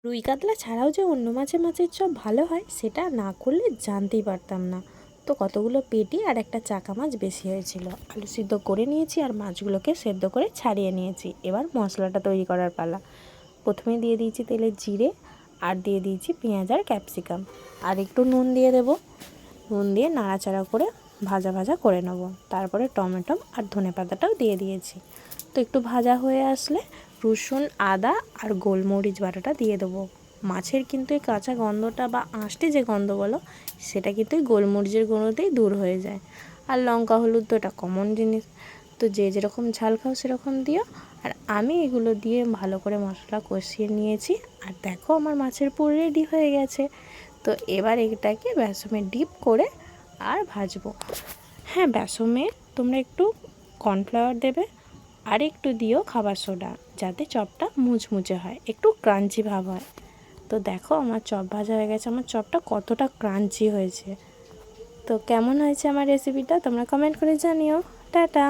রুই কাতলা ছাড়াও যে অন্য মাছের চপ ভালো হয় সেটা না করলে জানতেই পারতাম না। তো কতগুলো পেটি আর একটা চাকা মাছ বেশি হয়েছিল। আলু সিদ্ধ করে নিয়েছি আর মাছগুলোকে সেদ্ধ করে ছাড়িয়ে নিয়েছি। এবার মশলাটা তৈরি করার পালা। প্রথমে দিয়ে দিয়েছি তেলে জিরে, আর দিয়ে দিয়েছি পেঁয়াজ আর ক্যাপসিকাম, আর একটু নুন দিয়ে দেবো। নুন দিয়ে নাড়াচাড়া করে ভাজা ভাজা করে নেব। তারপরে টমেটো আর ধনেপাতাটাও দিয়ে দিয়েছি। তো একটু ভাজা হয়ে আসলে রসুন, আদা আর গোলমরিচ বাটাটা দিয়ে দেবো। মাছের কিন্তু এই কাঁচা গন্ধটা বা আঁশটে যে গন্ধ বলো, সেটা কিন্তু এই গোলমরিচের গুঁড়োতেই দূর হয়ে যায়। আর লঙ্কা হলুদ তো এটা কমন জিনিস, তো যে যেরকম ঝাল খাও সেরকম দিও। আর আমি এগুলো দিয়ে ভালো করে মশলা কষিয়ে নিয়েছি। আর দেখো আমার মাছের পুর রেডি হয়ে গেছে। তো এবার এটাকে বেসনে ডিপ করে আর ভাজবো। হ্যাঁ, বেসনে তোমরা একটু কর্নফ্লাওয়ার দেবে, আর একটু দিও খাবার সোডা, যাতে চপটা মুচমুচে হয়, একটু ক্রাঞ্চি ভাব হয়। তো দেখো আমার চপ ভাজা হয়ে গেছে। আমার চপটা কতটা ক্রাঞ্চি হয়েছে। তো কেমন হয়েছে আমার রেসিপিটা তোমরা কমেন্ট করে জানিও। টাটা।